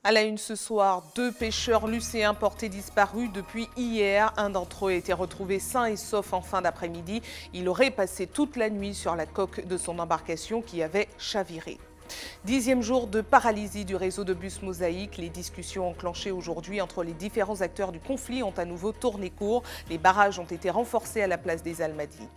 À la une ce soir, 2 pêcheurs lucéens portés disparus depuis hier. Un d'entre eux a été retrouvé sain et sauf en fin d'après-midi. Il aurait passé toute la nuit sur la coque de son embarcation qui avait chaviré. 10e jour de paralysie du réseau de bus Mosaïque. Les discussions enclenchées aujourd'hui entre les différents acteurs du conflit ont à nouveau tourné court. Les barrages ont été renforcés à la place des Almadies.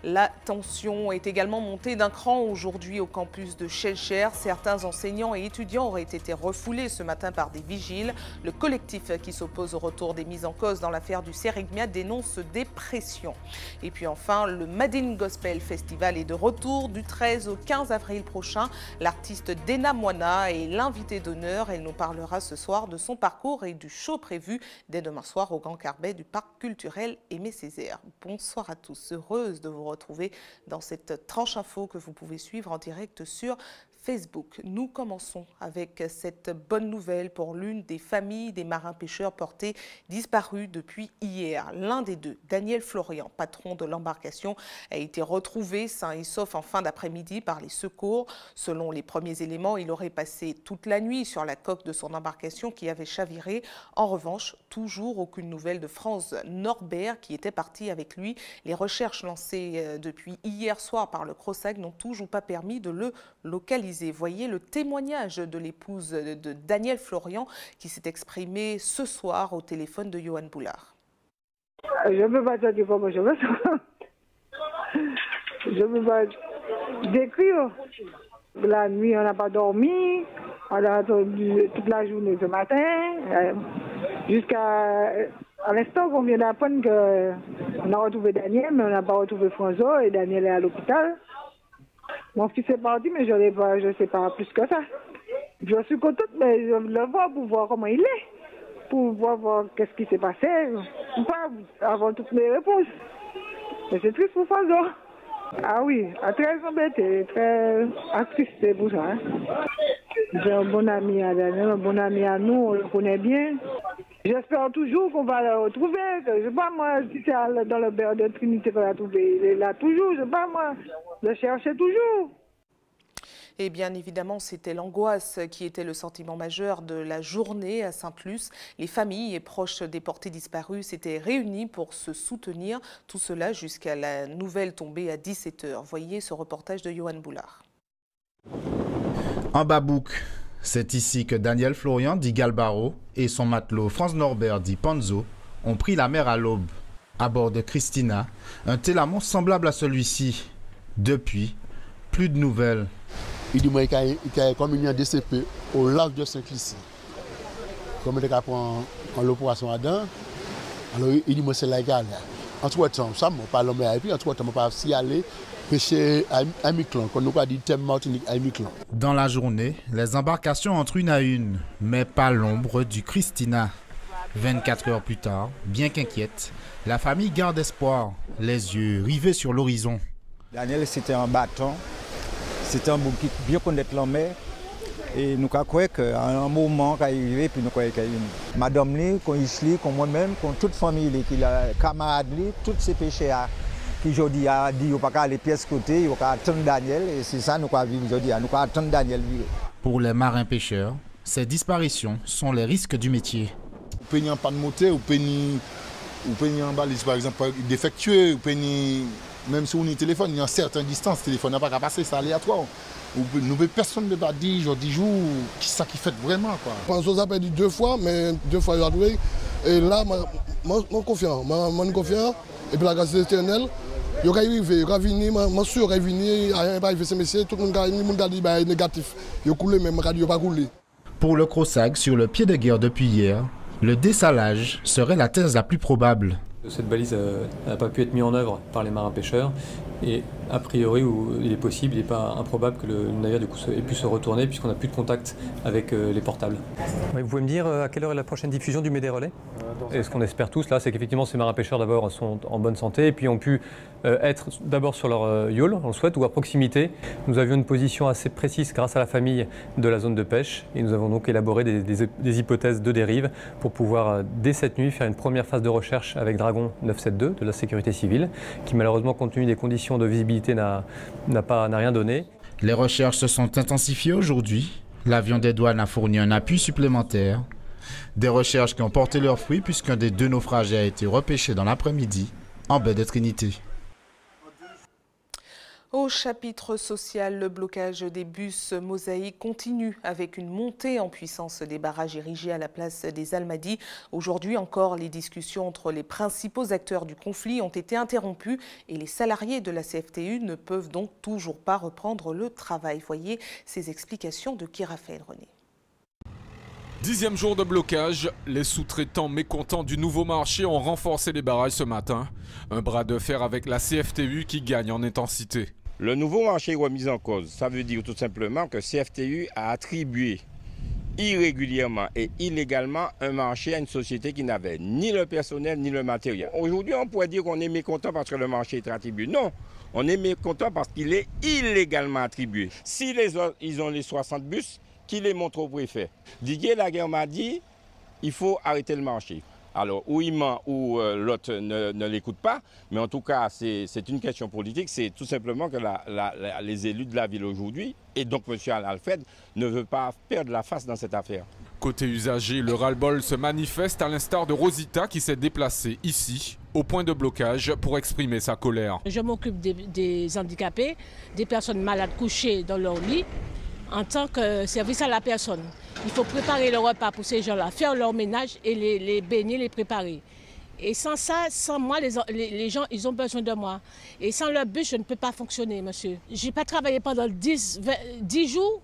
La tension est également montée d'un cran aujourd'hui au campus de Schellcher. Certains enseignants et étudiants auraient été refoulés ce matin par des vigiles. Le collectif qui s'oppose au retour des mises en cause dans l'affaire du Sérigna dénonce des pressions. Et puis enfin, le Madin Gospel Festival est de retour du 13 au 15 avril prochain. L'artiste Dena Moana est l'invitée d'honneur. Elle nous parlera ce soir de son parcours et du show prévu dès demain soir au Grand Carbet du Parc culturel Aimé Césaire. Bonsoir à tous, heureuse de vous retrouver dans cette tranche info que vous pouvez suivre en direct sur Facebook. Nous commençons avec cette bonne nouvelle pour l'une des familles des marins-pêcheurs portés disparus depuis hier. L'un des deux, Daniel Florian, patron de l'embarcation, a été retrouvé sain et sauf en fin d'après-midi par les secours. Selon les premiers éléments, il aurait passé toute la nuit sur la coque de son embarcation qui avait chaviré. En revanche, toujours aucune nouvelle de Franz Norbert qui était parti avec lui. Les recherches lancées depuis hier soir par le CROSAG n'ont toujours pas permis de le localiser. Voyez le témoignage de l'épouse de Daniel Florian qui s'est exprimée ce soir au téléphone de Johan Boulard. Je ne peux pas te dire comment je me sens. Je ne peux pas décrire. La nuit, on n'a pas dormi. On a attendu toute la journée ce matin. Jusqu'à l'instant qu'on vient d'apprendre qu'on a retrouvé Daniel, mais on n'a pas retrouvé François et Daniel est à l'hôpital. Mon fils est parti, mais je ne sais pas plus que ça. Je suis contente, mais je le vois pour voir comment il est, pour voir qu'est-ce qui s'est passé, pour pas avoir toutes les réponses. Mais c'est triste pour François. Ah oui, très embêté, très attristé pour ça. Hein. J'ai un bon ami à Daniel, un bon ami à nous, on le connaît bien. J'espère toujours qu'on va le retrouver. Je ne sais pas moi, si c'est dans le beurre de Trinité qu'on l'a trouvé. Il est là toujours, je ne sais pas moi, le chercher toujours. Et bien évidemment, c'était l'angoisse qui était le sentiment majeur de la journée à Sainte-Luce. Les familles et proches des portés disparus s'étaient réunis pour se soutenir. Tout cela jusqu'à la nouvelle tombée à 17 h. Voyez ce reportage de Johan Boulard. En Babouk, c'est ici que Daniel Florian dit Galbaro et son matelot Franz Norbert dit Panzo ont pris la mer à l'aube. À bord de Christina, un télamon semblable à celui-ci. Depuis, plus de nouvelles. Il dit moi qu'il y a comme une DCP au large de Saint-Lucie. Comme il a pris en l'opération Adam, alors il dit moi c'est légal. Entre-temps, ça m'a pas l'homme et puis entre-temps, on pas s'y aller pêcher à Miquelon, qu'on nous a dit thème Martinique à Miquelon. Dans la journée, les embarcations entrent une à une, mais pas l'ombre du Christina. 24 heures plus tard, bien qu'inquiète, la famille garde espoir, les yeux rivés sur l'horizon. Daniel, c'était un bâton. C'était un monde qui bien connaître la mer. Et nous croyons qu'à un moment qui est arrivé, puis nous croyons qu'il y a une madame, comme moi-même, comme toute famille, qui a camarades, tous ces pêcheurs qui aujourd'hui a dit qu'il ne faut pas aller pièce côté, il faut attendre Daniel. Et c'est ça nous croyons vivre aujourd'hui, nous croyons attendre Daniel vivre. Pour les marins-pêcheurs, ces disparitions sont les risques du métier. Vous payez un pan de moteur, vous payez un balise par exemple défectueux, vous payez. Même si on est téléphone, il y a une certaine distance, le téléphone n'a pas qu'à passer, c'est aléatoire. Personne ne va dire, jour 10 jours, qui ça qui fait vraiment. François a perdu 2 fois, mais 2 fois il a trouvé. Et là, je suis confiant. Et puis la grâce éternelle, il va arriver, il va venir, je suis sûr qu'il va venir, il va arriver ces messieurs, tout le monde a dit qu'il est négatif. Il a coulé, mais il n'a pas coulé. Pour le CROSAG, sur le pied de guerre depuis hier, le dessalage serait la thèse la plus probable. Cette balise n'a pas pu être mise en œuvre par les marins-pêcheurs et a priori, il est possible, il n'est pas improbable que le navire du coup, ait pu se retourner puisqu'on n'a plus de contact avec les portables. Vous pouvez me dire à quelle heure est la prochaine diffusion du Médé Relais? Et ce qu'on espère tous là, c'est qu'effectivement ces marins-pêcheurs d'abord sont en bonne santé et puis ont pu être d'abord sur leur yawl, on le souhaite, ou à proximité. Nous avions une position assez précise grâce à la famille de la zone de pêche et nous avons donc élaboré des hypothèses de dérive pour pouvoir dès cette nuit faire une première phase de recherche avec Dragon 972 de la sécurité civile qui malheureusement compte tenu des conditions de visibilité n'a rien donné. Les recherches se sont intensifiées aujourd'hui. L'avion des douanes a fourni un appui supplémentaire. Des recherches qui ont porté leurs fruits puisqu'un des 2 naufragés a été repêché dans l'après-midi en baie de Trinité. Au chapitre social, le blocage des bus Mosaïque continue avec une montée en puissance des barrages érigés à la place des Almadies. Aujourd'hui encore, les discussions entre les principaux acteurs du conflit ont été interrompues et les salariés de la CFTU ne peuvent donc toujours pas reprendre le travail. Voyez ces explications de Raphaël René. 10e jour de blocage, les sous-traitants mécontents du nouveau marché ont renforcé les barrages ce matin. Un bras de fer avec la CFTU qui gagne en intensité. Le nouveau marché est remis en cause. Ça veut dire tout simplement que CFTU a attribué irrégulièrement et illégalement un marché à une société qui n'avait ni le personnel ni le matériel. Aujourd'hui, on pourrait dire qu'on est mécontent parce que le marché est attribué. Non, on est mécontent parce qu'il est illégalement attribué. Si les autres, ils ont les 60 bus, qui les montrent au préfet. Didier Laguerre m'a dit il faut arrêter le marché. Alors, ou il ment ou l'autre ne l'écoute pas, mais en tout cas, c'est une question politique. C'est tout simplement que les élus de la ville aujourd'hui, et donc M. Alfred, ne veut pas perdre la face dans cette affaire. Côté usager, le ras-le-bol se manifeste à l'instar de Rosita qui s'est déplacée ici, au point de blocage, pour exprimer sa colère. Je m'occupe des handicapés, des personnes malades couchées dans leur lit. En tant que service à la personne, il faut préparer le repas pour ces gens-là, faire leur ménage et les baigner, les préparer. Et sans ça, sans moi, les gens, ils ont besoin de moi. Et sans leur bus, je ne peux pas fonctionner, monsieur. Je n'ai pas travaillé pendant 10 jours.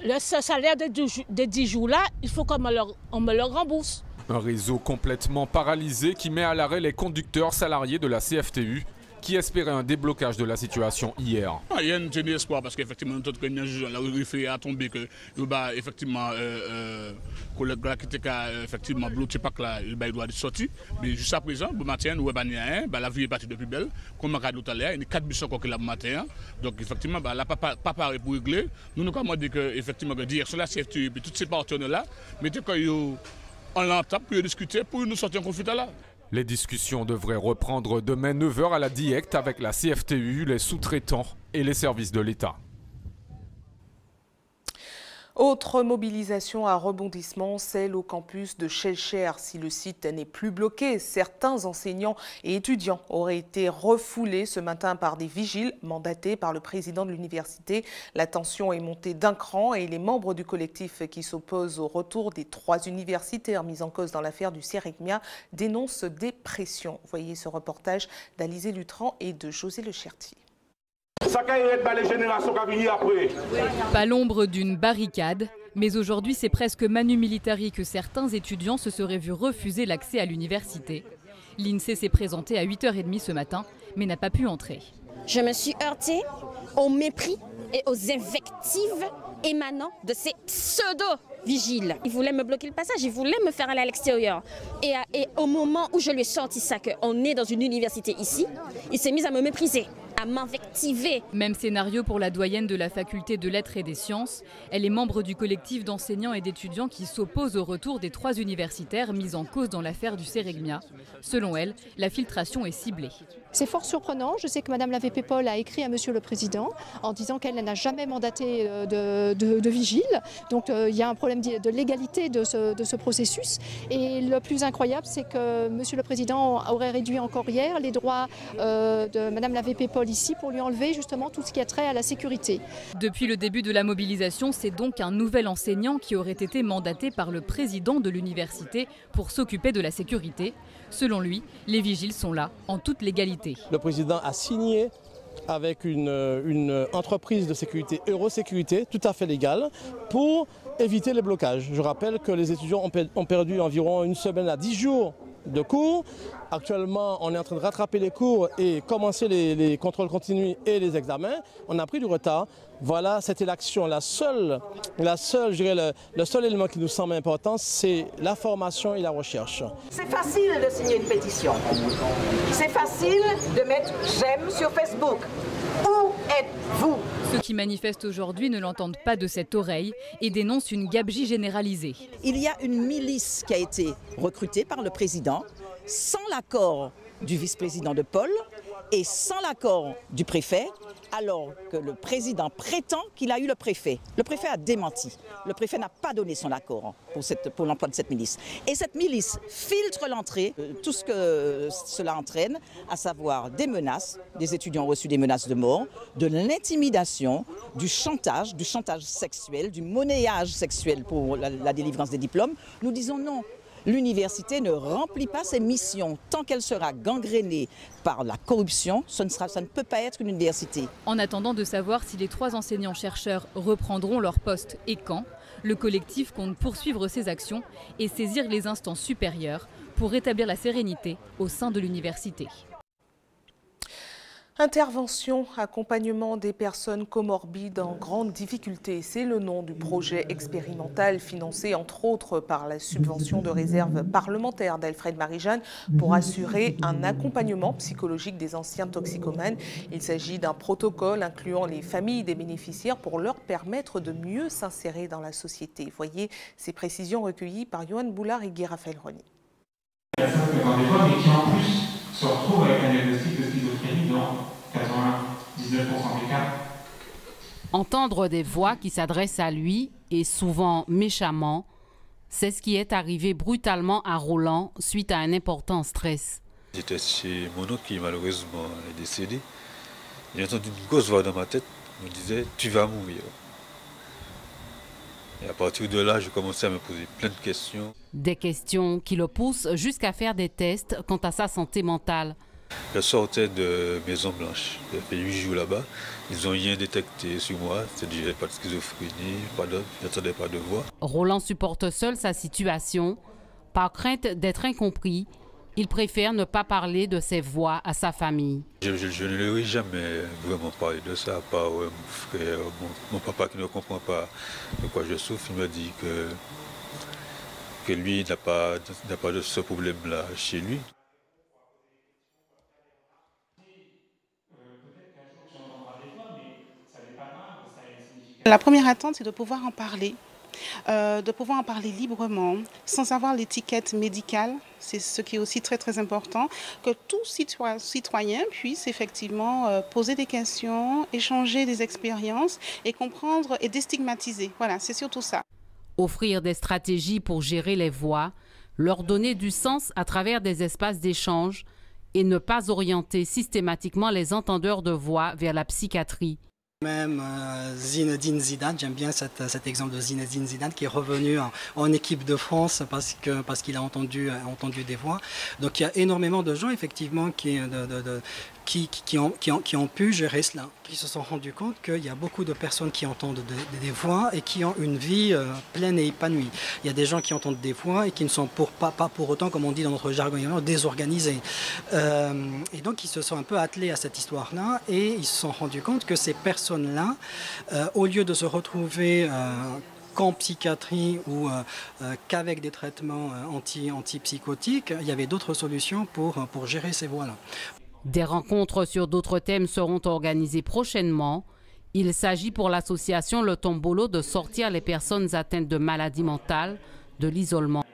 Le salaire de 10 jours-là, il faut qu'on me le rembourse. Un réseau complètement paralysé qui met à l'arrêt les conducteurs salariés de la CFTU, qui espérait un déblocage de la situation hier. Il y a un espoir parce qu'effectivement, nous avons tombé que effectivement, effectivement bloqué pas que là, il doit sortir. Mais jusqu'à présent, le matin, nous avons rien, la vie est partie depuis belle. Comme on a dit tout à l'heure, il y a 4 bus encore qui le matin. Donc effectivement, là, pas pareil pour régler. Nous avons dit que effectivement, la direction de la CFTU et tous ces partenaires-là, mettez qu'on l'entame pour discuter, pour nous sortir en conflit là. Les discussions devraient reprendre demain 9h à la DIECT avec la CFTU, les sous-traitants et les services de l'État. Autre mobilisation à rebondissement, celle au campus de Schellcher. Si le site n'est plus bloqué, certains enseignants et étudiants auraient été refoulés ce matin par des vigiles mandatés par le président de l'université. La tension est montée d'un cran et les membres du collectif qui s'opposent au retour des 3 universitaires mis en cause dans l'affaire du Sérigna dénoncent des pressions. Voyez ce reportage d'Alizé Lutran et de José Lecherti. Pas l'ombre d'une barricade, mais aujourd'hui c'est presque manu militari que certains étudiants se seraient vus refuser l'accès à l'université. L'INSEE s'est présenté à 8h30 ce matin, mais n'a pas pu entrer. Je me suis heurtée au mépris et aux invectives émanant de ces pseudo-vigiles. Ils voulaient me bloquer le passage, ils voulaient me faire aller à l'extérieur. Et au moment où je lui ai sorti ça, qu'on est dans une université ici, il s'est mis à me mépriser, à m'invectiver. Même scénario pour la doyenne de la faculté de lettres et des sciences. Elle est membre du collectif d'enseignants et d'étudiants qui s'opposent au retour des 3 universitaires mis en cause dans l'affaire du Sérigna. Selon elle, la filtration est ciblée. C'est fort surprenant. Je sais que Mme la VP Paul a écrit à Monsieur le Président en disant qu'elle n'a jamais mandaté de vigile. Donc il y a un problème de légalité de ce processus. Et le plus incroyable, c'est que Monsieur le Président aurait réduit encore hier les droits de Mme la VP Paul ici pour lui enlever justement tout ce qui a trait à la sécurité. Depuis le début de la mobilisation, c'est donc un nouvel enseignant qui aurait été mandaté par le président de l'université pour s'occuper de la sécurité. Selon lui, les vigiles sont là en toute légalité. Le président a signé avec une entreprise de sécurité, Eurosécurité, tout à fait légale, pour éviter les blocages. Je rappelle que les étudiants ont perdu environ une semaine à 10 jours de cours. Actuellement, on est en train de rattraper les cours et commencer les contrôles continus et les examens. On a pris du retard. Voilà, c'était l'action. Le seul élément qui nous semble important, c'est la formation et la recherche. C'est facile de signer une pétition. C'est facile de mettre j'aime sur Facebook. Où êtes-vous? Ceux qui manifestent aujourd'hui ne l'entendent pas de cette oreille et dénoncent une gabegie généralisée. Il y a une milice qui a été recrutée par le président sans l'accord du vice-président de Paul et sans l'accord du préfet alors que le président prétend qu'il a eu le préfet. Le préfet a démenti. Le préfet n'a pas donné son accord pour l'emploi de cette milice. Et cette milice filtre l'entrée, tout ce que cela entraîne, à savoir des menaces, des étudiants ont reçu des menaces de mort, de l'intimidation, du chantage sexuel, du monnayage sexuel pour la délivrance des diplômes. Nous disons non. L'université ne remplit pas ses missions. Tant qu'elle sera gangrénée par la corruption, ça ne peut pas être une université. En attendant de savoir si les 3 enseignants-chercheurs reprendront leur poste et quand, le collectif compte poursuivre ses actions et saisir les instances supérieures pour rétablir la sérénité au sein de l'université. Intervention, accompagnement des personnes comorbides en grande difficulté. C'est le nom du projet expérimental financé entre autres par la subvention de réserve parlementaire d'Alfred Marie-Jeanne pour assurer un accompagnement psychologique des anciens toxicomanes. Il s'agit d'un protocole incluant les familles des bénéficiaires pour leur permettre de mieux s'insérer dans la société. Voyez ces précisions recueillies par Johan Boulard et Guy Raphaël Rony. Mais qui en plus se retrouvent avec un diagnostic de schizophrénie dans 99% des cas. Entendre des voix qui s'adressent à lui, et souvent méchamment, c'est ce qui est arrivé brutalement à Roland suite à un important stress. J'étais chez mon oncle qui malheureusement est décédé. J'ai entendu une grosse voix dans ma tête qui me disait « tu vas mourir ». Et à partir de là, je commençais à me poser plein de questions. Des questions qui le poussent jusqu'à faire des tests quant à sa santé mentale. Je sortais de Maison Blanche. J'ai fait 8 jours là-bas. Ils n'ont rien détecté sur moi. C'est-à-dire, j'avais pas de schizophrénie, je n'entendais pas de voix. Roland supporte seul sa situation. Par crainte d'être incompris, il préfère ne pas parler de ses voix à sa famille. Je ne lui ai jamais vraiment parlé de ça, à part mon frère, mon papa qui ne comprend pas de quoi je souffre. Il m'a dit que lui n'a pas de ce problème-là chez lui. La première attente, c'est de pouvoir en parler. Librement, sans avoir l'étiquette médicale. C'est ce qui est aussi très très important, que tout citoyen puisse effectivement poser des questions, échanger des expériences et comprendre et déstigmatiser. Voilà, c'est surtout ça. Offrir des stratégies pour gérer les voix, leur donner du sens à travers des espaces d'échange et ne pas orienter systématiquement les entendeurs de voix vers la psychiatrie. Même Zinedine Zidane, j'aime bien cet exemple de Zinedine Zidane qui est revenu en équipe de France parce qu'il a entendu des voix. Donc il y a énormément de gens effectivement qui ont pu gérer cela, qui se sont rendus compte qu'il y a beaucoup de personnes qui entendent des voix et qui ont une vie pleine et épanouie. Il y a des gens qui entendent des voix et qui ne sont pas pour autant, comme on dit dans notre jargon, désorganisés. Et donc ils se sont un peu attelés à cette histoire-là et ils se sont rendus compte que ces personnes-là, au lieu de se retrouver qu'en psychiatrie ou qu'avec des traitements antipsychotiques, il y avait d'autres solutions pour gérer ces voix-là. Des rencontres sur d'autres thèmes seront organisées prochainement. Il s'agit pour l'association Le Tombolo de sortir les personnes atteintes de maladies mentales de l'isolement.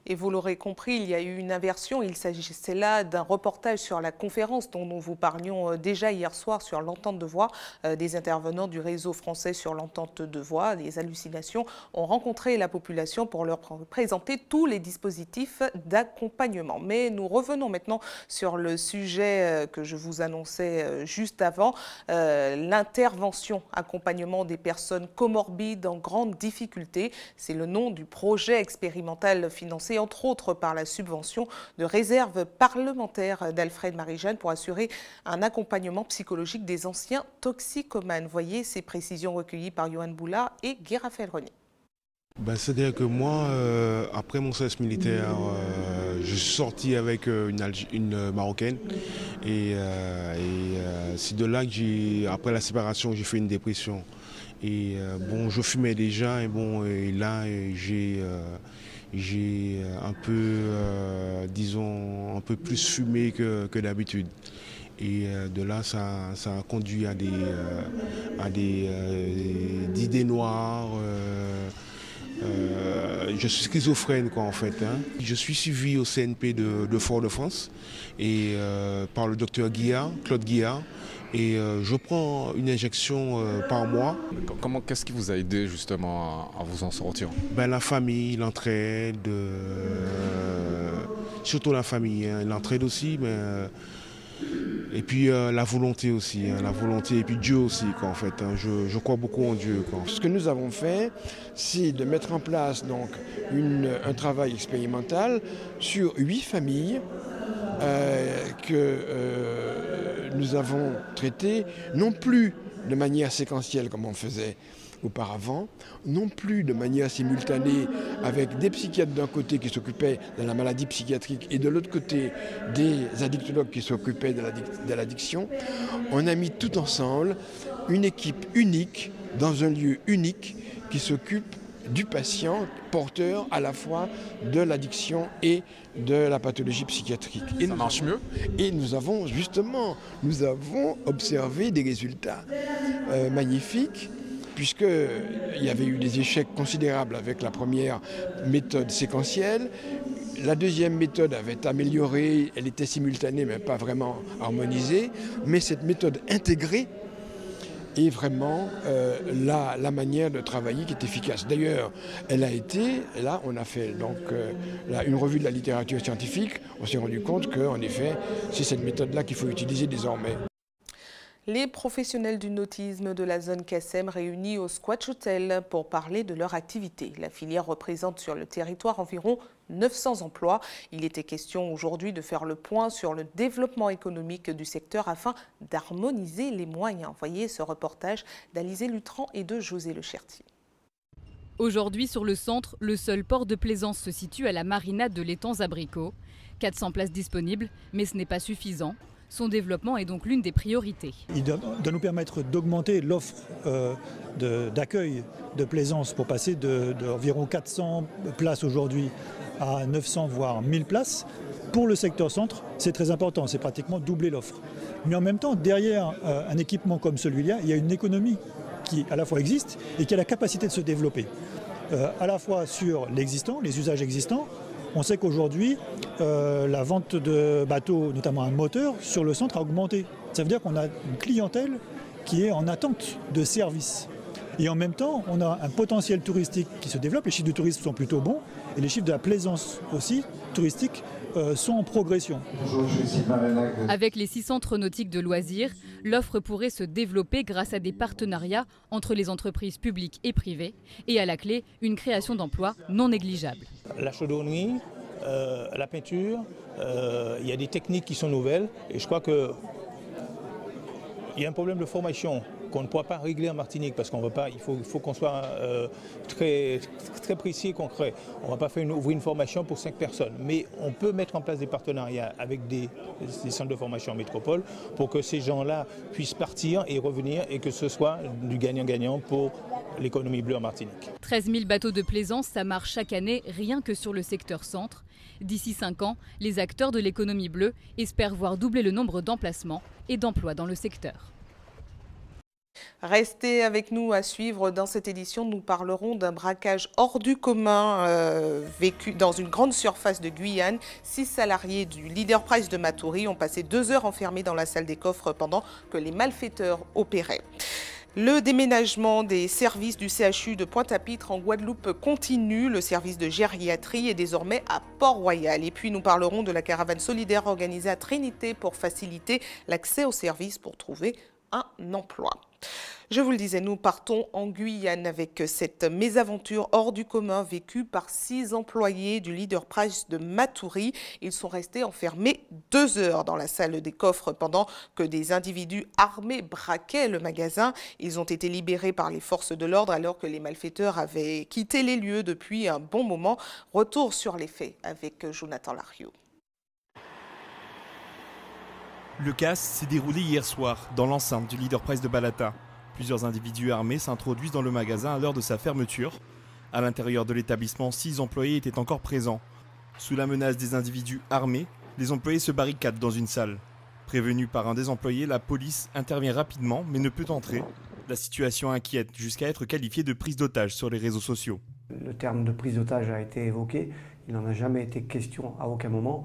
Et vous l'aurez compris, il y a eu une inversion. Il s'agissait là d'un reportage sur la conférence dont nous vous parlions déjà hier soir sur l'entente de voix. Des intervenants du réseau français sur l'entente de voix, les hallucinations, ont rencontré la population pour leur présenter tous les dispositifs d'accompagnement. Mais nous revenons maintenant sur le sujet que je vous annonçais juste avant, l'intervention, accompagnement des personnes comorbides en grande difficulté. C'est le nom du projet expérimental financé entre autres par la subvention de réserve parlementaire d'Alfred Marie-Jeanne pour assurer un accompagnement psychologique des anciens toxicomanes. Voyez ces précisions recueillies par Johan Boulard et Guy Raphaël Rony. C'est-à-dire que moi, après mon service militaire, je suis sorti avec une Marocaine et c'est de là que après la séparation, j'ai fait une dépression. Et je fumais déjà et là j'ai un peu, disons, un peu plus fumé que d'habitude. Et de là, ça a conduit à des idées noires. Je suis schizophrène en fait. Je suis suivi au CNP de Fort-de-France et par le docteur Claude Guillard. Et je prends une injection par mois. Qu'est-ce qui vous a aidé justement à vous en sortir? La famille, l'entraide, surtout la famille, hein, l'entraide aussi, mais et puis la volonté aussi, hein, la volonté et puis Dieu aussi, quoi, en fait. Hein, je crois beaucoup en Dieu, quoi. Ce que nous avons fait, c'est de mettre en place donc un travail expérimental sur 8 familles que nous avons traitées non plus de manière séquentielle comme on faisait auparavant, non plus de manière simultanée avec des psychiatres d'un côté qui s'occupaient de la maladie psychiatrique et de l'autre côté des addictologues qui s'occupaient de l'addiction. On a mis tout ensemble une équipe unique dans un lieu unique qui s'occupe du patient porteur à la fois de l'addiction et de la pathologie psychiatrique. Et ça marche mieux. Et nous avons observé des résultats magnifiques, puisqu'il y avait eu des échecs considérables avec la première méthode séquentielle. La deuxième méthode avait amélioré, elle était simultanée mais pas vraiment harmonisée, mais cette méthode intégrée est vraiment la manière de travailler qui est efficace. D'ailleurs, elle a été, là on a fait donc une revue de la littérature scientifique, on s'est rendu compte qu'en effet, c'est cette méthode-là qu'il faut utiliser désormais. Les professionnels du nautisme de la zone Kassem réunis au Squatch Hotel pour parler de leur activité. La filière représente sur le territoire environ 900 emplois. Il était question aujourd'hui de faire le point sur le développement économique du secteur afin d'harmoniser les moyens. Voyez ce reportage d'Alizé Lutran et de José Lechertier. Aujourd'hui, sur le centre, le seul port de plaisance se situe à la marinade de l'étang Abricots. 400 places disponibles, mais ce n'est pas suffisant. Son développement est donc l'une des priorités. Il doit nous permettre d'augmenter l'offre d'accueil de plaisance pour passer d'environ 400 places aujourd'hui à 900 voire 1000 places. Pour le secteur centre, c'est très important, c'est pratiquement doubler l'offre. Mais en même temps, derrière un équipement comme celui-là, il y a une économie qui à la fois existe et qui a la capacité de se développer. À la fois sur l'existant, les usages existants. On sait qu'aujourd'hui, la vente de bateaux, notamment un moteur, sur le centre a augmenté. Ça veut dire qu'on a une clientèle qui est en attente de services. Et en même temps, on a un potentiel touristique qui se développe. Les chiffres du tourisme sont plutôt bons. Et les chiffres de la plaisance aussi, touristique, sont en progression. Avec les 6 centres nautiques de loisirs, l'offre pourrait se développer grâce à des partenariats entre les entreprises publiques et privées. Et à la clé, une création d'emplois non négligeable. La chaudronnerie, la peinture, il y a des techniques qui sont nouvelles. Et je crois qu'il y a un problème de formation qu'on ne pourra pas régler en Martinique parce qu'on va pas, il faut qu'on soit très précis et concret. On ne va pas ouvrir une formation pour 5 personnes, mais on peut mettre en place des partenariats avec des centres de formation en métropole pour que ces gens-là puissent partir et revenir et que ce soit du gagnant-gagnant pour l'économie bleue en Martinique. 13 000 bateaux de plaisance, ça marche chaque année rien que sur le secteur centre. D'ici 5 ans, les acteurs de l'économie bleue espèrent voir doubler le nombre d'emplacements et d'emplois dans le secteur. Restez avec nous à suivre. Dans cette édition, nous parlerons d'un braquage hors du commun vécu dans une grande surface de Guyane. 6 salariés du Leader Price de Matoury ont passé 2 heures enfermés dans la salle des coffres pendant que les malfaiteurs opéraient. Le déménagement des services du CHU de Pointe-à-Pitre en Guadeloupe continue. Le service de gériatrie est désormais à Port-Royal. Et puis nous parlerons de la caravane solidaire organisée à Trinité pour faciliter l'accès aux services pour trouver un emploi. Je vous le disais, nous partons en Guyane avec cette mésaventure hors du commun vécue par 6 employés du Leader Price de Matoury. Ils sont restés enfermés 2 heures dans la salle des coffres pendant que des individus armés braquaient le magasin. Ils ont été libérés par les forces de l'ordre alors que les malfaiteurs avaient quitté les lieux depuis un bon moment. Retour sur les faits avec Jonathan Lariot. Le casse s'est déroulé hier soir dans l'enceinte du Leader Price de Balata. Plusieurs individus armés s'introduisent dans le magasin à l'heure de sa fermeture. À l'intérieur de l'établissement, 6 employés étaient encore présents. Sous la menace des individus armés, les employés se barricadent dans une salle. Prévenue par un des employés, la police intervient rapidement mais ne peut entrer. La situation inquiète jusqu'à être qualifiée de prise d'otage sur les réseaux sociaux. Le terme de prise d'otage a été évoqué. Il n'en a jamais été question à aucun moment.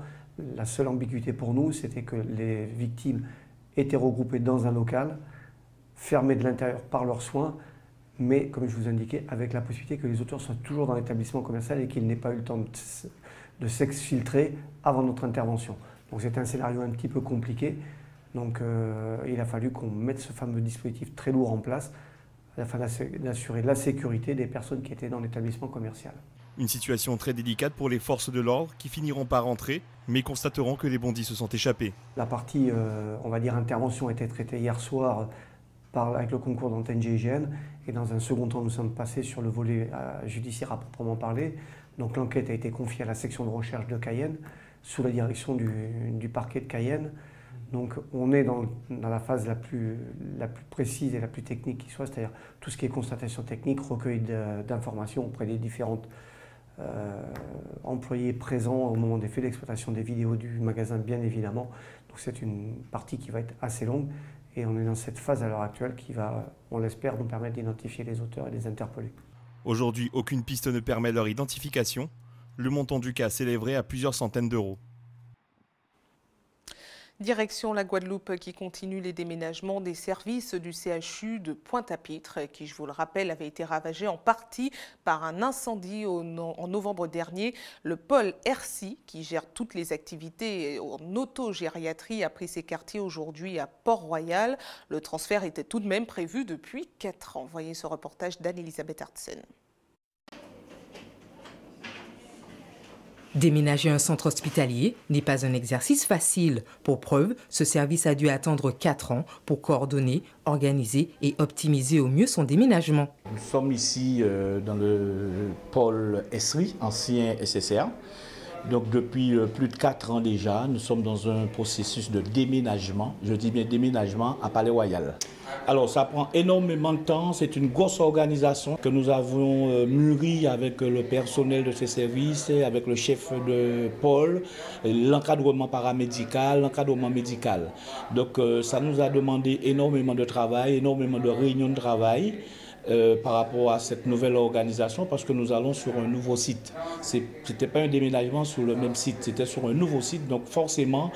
La seule ambiguïté pour nous, c'était que les victimes été regroupés dans un local, fermés de l'intérieur par leurs soins, mais comme je vous indiquais, avec la possibilité que les auteurs soient toujours dans l'établissement commercial et qu'ils n'aient pas eu le temps de s'exfiltrer avant notre intervention. Donc c'est un scénario un petit peu compliqué, donc il a fallu qu'on mette ce fameux dispositif très lourd en place afin d'assurer la sécurité des personnes qui étaient dans l'établissement commercial. Une situation très délicate pour les forces de l'ordre qui finiront par rentrer, mais constateront que les bandits se sont échappés. La partie, on va dire, intervention a été traitée hier soir avec le concours d'antenne GIGN, et dans un second temps, nous sommes passés sur le volet judiciaire à proprement parler. Donc l'enquête a été confiée à la section de recherche de Cayenne, sous la direction du parquet de Cayenne. Donc on est dans la phase la plus précise et la plus technique qui soit, c'est-à-dire tout ce qui est constatation technique, recueil d'informations auprès des différentes employés présents au moment des faits d'exploitation des vidéos du magasin, bien évidemment. Donc c'est une partie qui va être assez longue et on est dans cette phase à l'heure actuelle qui va, on l'espère, nous permettre d'identifier les auteurs et de les interpeller. Aujourd'hui, aucune piste ne permet leur identification. Le montant du cas s'élèverait à plusieurs centaines d'euros. Direction la Guadeloupe qui continue les déménagements des services du CHU de Pointe-à-Pitre qui, je vous le rappelle, avait été ravagé en partie par un incendie en novembre dernier. Le pôle RC, qui gère toutes les activités en autogériatrie, a pris ses quartiers aujourd'hui à Port-Royal. Le transfert était tout de même prévu depuis 4 ans. Voyez ce reportage d'Anne-Elisabeth Artsen. Déménager un centre hospitalier n'est pas un exercice facile. Pour preuve, ce service a dû attendre 4 ans pour coordonner, organiser et optimiser au mieux son déménagement. Nous sommes ici dans le pôle ESRI, ancien SSR. Donc depuis plus de 4 ans déjà, nous sommes dans un processus de déménagement, je dis bien déménagement à Palais-Royal. Alors ça prend énormément de temps, c'est une grosse organisation que nous avons mûrie avec le personnel de ces services, avec le chef de pôle, l'encadrement paramédical, l'encadrement médical. Donc ça nous a demandé énormément de travail, énormément de réunions de travail. Par rapport à cette nouvelle organisation parce que nous allons sur un nouveau site. Ce n'était pas un déménagement sur le même site, c'était sur un nouveau site. Donc forcément,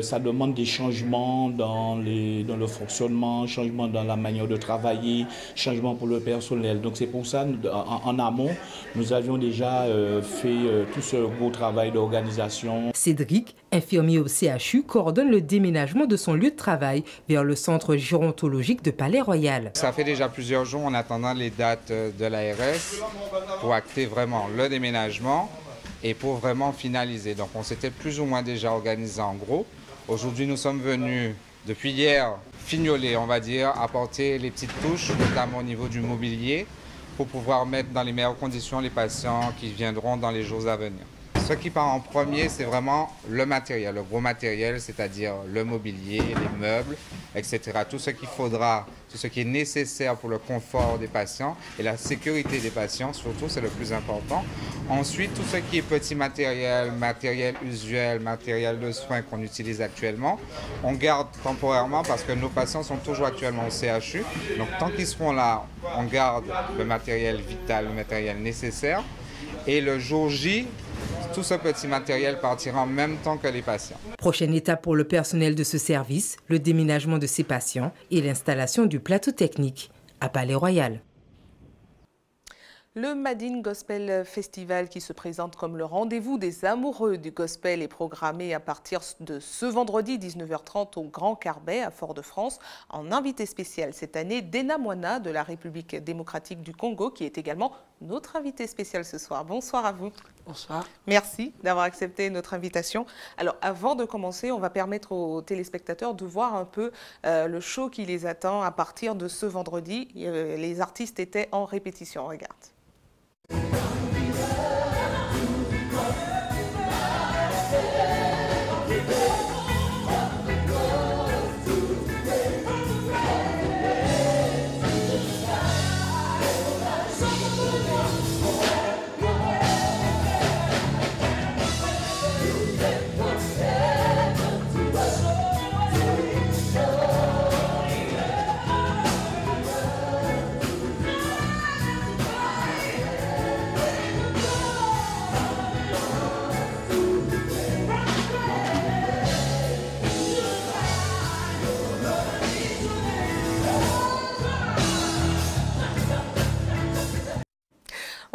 ça demande des changements dans le fonctionnement, changements dans la manière de travailler, changements pour le personnel. Donc c'est pour ça, en amont, nous avions déjà fait tout ce gros travail d'organisation. Cédric, infirmier au CHU, coordonne le déménagement de son lieu de travail vers le centre gérontologique de Palais-Royal. Ça fait déjà plusieurs jours en attendant les dates de l'ARS pour acter vraiment le déménagement et pour vraiment finaliser. Donc on s'était plus ou moins déjà organisé en gros. Aujourd'hui nous sommes venus depuis hier fignoler, on va dire, apporter les petites touches, notamment au niveau du mobilier, pour pouvoir mettre dans les meilleures conditions les patients qui viendront dans les jours à venir. Ce qui part en premier, c'est vraiment le matériel, le gros matériel, c'est-à-dire le mobilier, les meubles, etc. Tout ce qu'il faudra, tout ce qui est nécessaire pour le confort des patients et la sécurité des patients, surtout, c'est le plus important. Ensuite, tout ce qui est petit matériel, matériel usuel, matériel de soins qu'on utilise actuellement, on garde temporairement parce que nos patients sont toujours actuellement au CHU. Donc, tant qu'ils seront là, on garde le matériel vital, le matériel nécessaire. Et le jour J, tout ce petit matériel partira en même temps que les patients. Prochaine étape pour le personnel de ce service, le déménagement de ces patients et l'installation du plateau technique à Palais-Royal. Le Madine Gospel Festival, qui se présente comme le rendez-vous des amoureux du gospel, est programmé à partir de ce vendredi 19h30 au Grand Carbet à Fort-de-France. En invité spécial cette année, Dena Moana de la République démocratique du Congo, qui est également notre invité spécial ce soir. Bonsoir à vous. Bonsoir. Merci d'avoir accepté notre invitation. Alors avant de commencer, on va permettre aux téléspectateurs de voir un peu le show qui les attend à partir de ce vendredi. Les artistes étaient en répétition, regarde.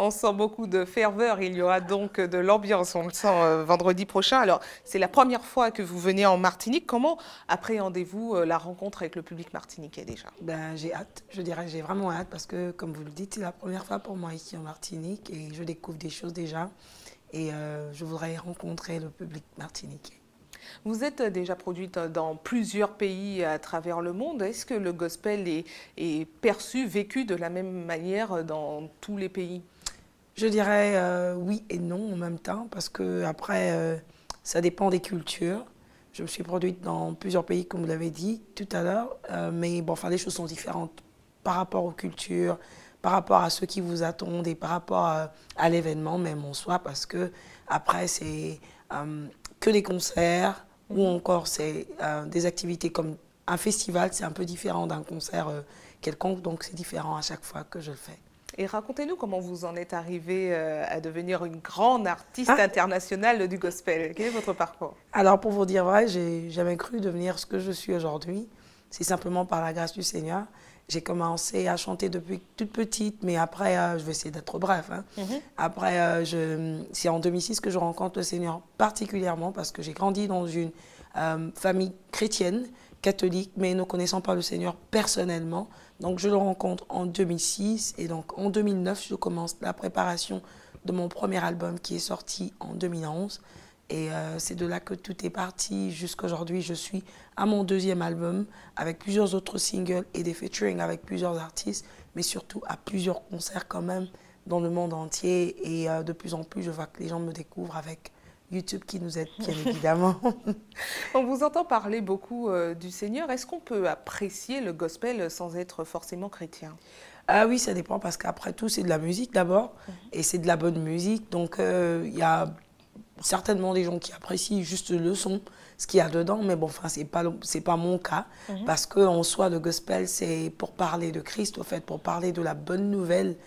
On sent beaucoup de ferveur. Il y aura donc de l'ambiance, on le sent vendredi prochain. Alors, c'est la première fois que vous venez en Martinique. Comment appréhendez-vous la rencontre avec le public martiniquais déjà? J'ai hâte, je dirais, j'ai vraiment hâte parce que, comme vous le dites, c'est la première fois pour moi ici en Martinique et je découvre des choses déjà. Et je voudrais rencontrer le public martiniquais. Vous êtes déjà produite dans plusieurs pays à travers le monde. Est-ce que le gospel est perçu, vécu de la même manière dans tous les pays? Je dirais oui et non en même temps, parce que après, ça dépend des cultures. Je me suis produite dans plusieurs pays, comme vous l'avez dit tout à l'heure, mais bon, enfin, les choses sont différentes par rapport aux cultures, par rapport à ceux qui vous attendent et par rapport à l'événement même en soi, parce que après, c'est que des concerts ou encore c'est des activités comme un festival, c'est un peu différent d'un concert quelconque, donc c'est différent à chaque fois que je le fais. Et racontez-nous comment vous en êtes arrivée à devenir une grande artiste internationale du gospel. Quel est votre parcours? Alors pour vous dire vrai, j'ai jamais cru devenir ce que je suis aujourd'hui. C'est simplement par la grâce du Seigneur. J'ai commencé à chanter depuis toute petite, mais après, je vais essayer d'être bref. Après, c'est en 2006 que je rencontre le Seigneur particulièrement parce que j'ai grandi dans une famille chrétienne, catholique, mais ne connaissant pas le Seigneur personnellement. Donc je le rencontre en 2006 et donc en 2009, je commence la préparation de mon premier album qui est sorti en 2011. Et c'est de là que tout est parti. Jusqu'à aujourd'hui, je suis à mon deuxième album avec plusieurs autres singles et des featuring avec plusieurs artistes, mais surtout à plusieurs concerts quand même dans le monde entier. Et de plus en plus, je vois que les gens me découvrent avec YouTube qui nous aide bien évidemment. On vous entend parler beaucoup du Seigneur. Est-ce qu'on peut apprécier le gospel sans être forcément chrétien? Ah oui, ça dépend parce qu'après tout, c'est de la musique d'abord et c'est de la bonne musique. Donc il y a certainement des gens qui apprécient juste le son, ce qu'il y a dedans, mais bon, enfin, c'est pas mon cas, parce qu'en soi, le gospel, c'est pour parler de Christ, au fait, pour parler de la bonne nouvelle,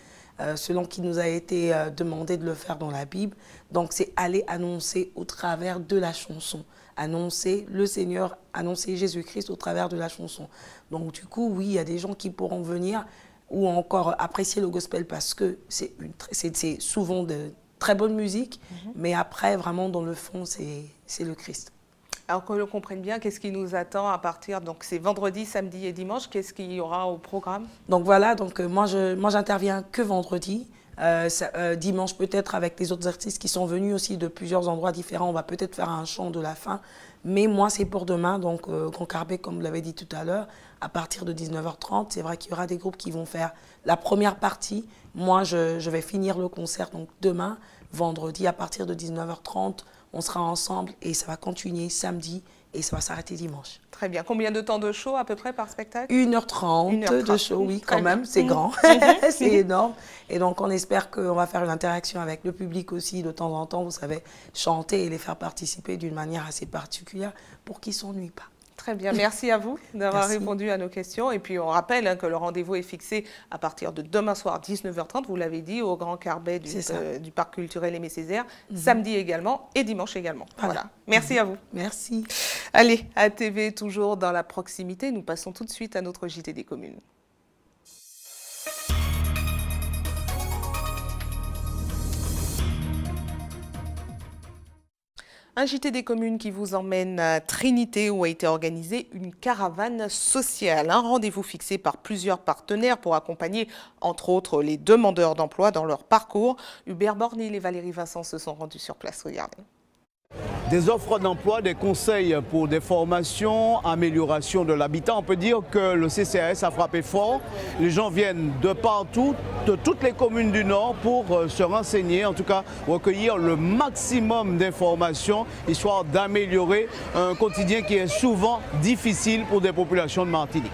selon qui nous a été demandé de le faire dans la Bible. Donc, c'est aller annoncer au travers de la chanson, annoncer le Seigneur, annoncer Jésus-Christ au travers de la chanson. Donc, du coup, oui, il y a des gens qui pourront venir ou encore apprécier le gospel parce que c'est souvent de très bonne musique, mais après, vraiment, dans le fond, c'est le Christ. Alors qu'on le comprenne bien, qu'est-ce qui nous attend à partir, donc c'est vendredi, samedi et dimanche, qu'est-ce qu'il y aura au programme? Donc voilà, donc moi j'interviens que vendredi, dimanche peut-être avec les autres artistes qui sont venus aussi de plusieurs endroits différents, on va peut-être faire un chant de la fin, mais moi c'est pour demain, donc Grand Carbet, comme vous l'avez dit tout à l'heure, à partir de 19h30, c'est vrai qu'il y aura des groupes qui vont faire la première partie, moi je vais finir le concert, donc demain, vendredi, à partir de 19h30, on sera ensemble et ça va continuer samedi et ça va s'arrêter dimanche. Très bien. Combien de temps de show à peu près par spectacle? 1h30 de show, oui, quand même, c'est grand, c'est énorme. Et donc on espère qu'on va faire une interaction avec le public aussi de temps en temps, vous savez, chanter et les faire participer d'une manière assez particulière pour qu'ils ne s'ennuient pas. Très bien, merci à vous d'avoir répondu à nos questions. Et puis on rappelle que le rendez-vous est fixé à partir de demain soir 19h30, vous l'avez dit, au Grand Carbet du Parc culturel Aimé Césaire, samedi également et dimanche également. Voilà. Merci à vous. Merci. Allez, ATV toujours dans la proximité, nous passons tout de suite à notre JT des communes. Un JT des communes qui vous emmène à Trinité où a été organisée une caravane sociale. Un rendez-vous fixé par plusieurs partenaires pour accompagner entre autres les demandeurs d'emploi dans leur parcours. Hubert Bornil et Valérie Vincent se sont rendus sur place. Regardez. Des offres d'emploi, des conseils pour des formations, amélioration de l'habitat. On peut dire que le CCAS a frappé fort. Les gens viennent de partout, de toutes les communes du Nord pour se renseigner, en tout cas recueillir le maximum d'informations, histoire d'améliorer un quotidien qui est souvent difficile pour des populations de Martinique.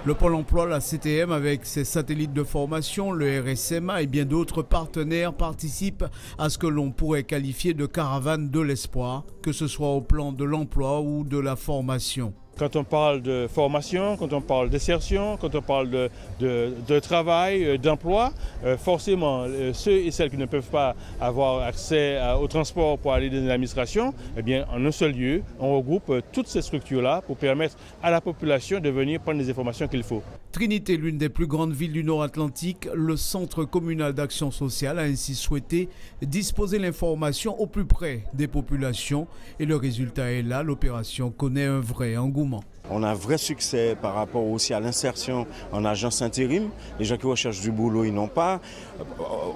Le Pôle emploi, la CTM avec ses satellites de formation, le RSMA et bien d'autres partenaires participent à ce que l'on pourrait qualifier de caravane de l'espoir, que ce soit au plan de l'emploi ou de la formation. Quand on parle de formation, quand on parle d'insertion, quand on parle de travail, d'emploi, forcément, ceux et celles qui ne peuvent pas avoir accès au transport pour aller dans l'administration, eh bien, en un seul lieu, on regroupe toutes ces structures-là pour permettre à la population de venir prendre les informations qu'il faut. Trinité, l'une des plus grandes villes du Nord-Atlantique, le Centre communal d'action sociale a ainsi souhaité disposer l'information au plus près des populations et le résultat est là, l'opération connaît un vrai engouement. On a un vrai succès par rapport aussi à l'insertion en agence intérim. Les gens qui recherchent du boulot, ils n'ont pas.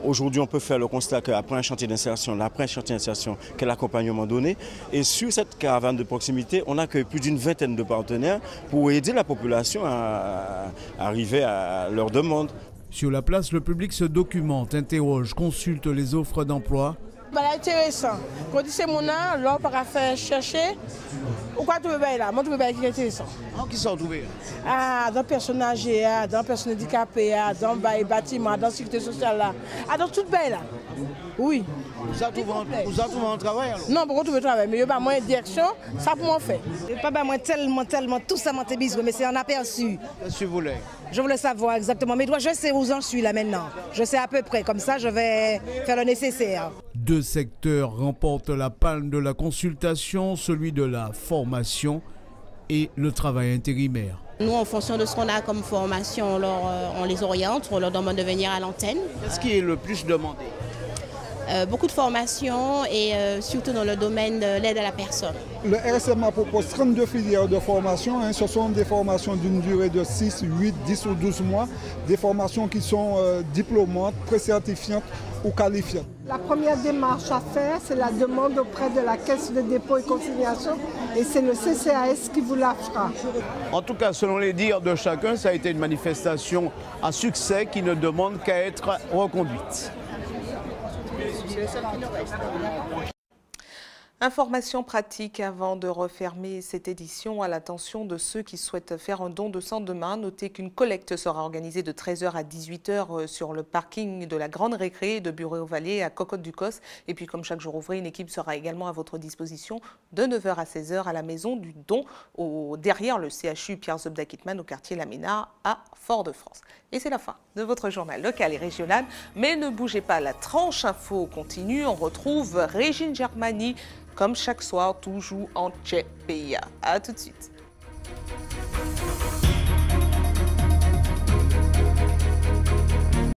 Aujourd'hui, on peut faire le constat qu'après un chantier d'insertion, quel accompagnement donné. Et sur cette caravane de proximité, on accueille plus d'une vingtaine de partenaires pour aider la population à arriver à leurs demandes. Sur la place, le public se documente, interroge, consulte les offres d'emploi. C'est intéressant. Quand c'est mon âge, l'on peut faire chercher. Ou quoi tu veux là? Moi, tu veux qui est intéressant. Qui sont trouvés? Dans les personnes âgées, dans les personnes handicapées, dans les bâtiments, dans la sécurité sociale, dans tout le là. Oui. Vous avez trouvé un travail alors? Non, pourquoi tu veux travailler? Mais il y a une direction, ça pour moi faire. Je ne sais pas moi tellement, tout ça m'a bisou, mais c'est un aperçu. Qu'est-ce que vous voulez? Je voulais savoir exactement, mais je sais où j'en suis là maintenant. Je sais à peu près, comme ça je vais faire le nécessaire. Deux secteurs remportent la palme de la consultation, celui de la formation et le travail intérimaire. Nous, en fonction de ce qu'on a comme formation, on les oriente, on leur demande de venir à l'antenne. Qu'est-ce qui est le plus demandé? Beaucoup de formations et surtout dans le domaine de l'aide à la personne. Le RSMA propose 32 filières de formation. Ce sont des formations d'une durée de 6, 8, 10 ou 12 mois. Des formations qui sont diplômantes, pré-certifiantes ou qualifiantes. La première démarche à faire, c'est la demande auprès de la Caisse de dépôt et consignation. Et c'est le CCAS qui vous la fera. En tout cas, selon les dires de chacun, ça a été une manifestation à succès qui ne demande qu'à être reconduite. Information pratique avant de refermer cette édition à l'attention de ceux qui souhaitent faire un don de sang demain. Notez qu'une collecte sera organisée de 13h à 18h sur le parking de la Grande Récré de Bureau-Vallée à Cocotte-du-Cos. Et puis comme chaque jour ouvré, une équipe sera également à votre disposition de 9h à 16h à la maison du don derrière le CHU Pierre Zobda Kittmann au quartier Laménard à Fort-de-France. Et c'est la fin de votre journal local et régional. Mais ne bougez pas, la tranche info continue. On retrouve Régine Germani comme chaque soir, toujours en Tchèque. A tout de suite.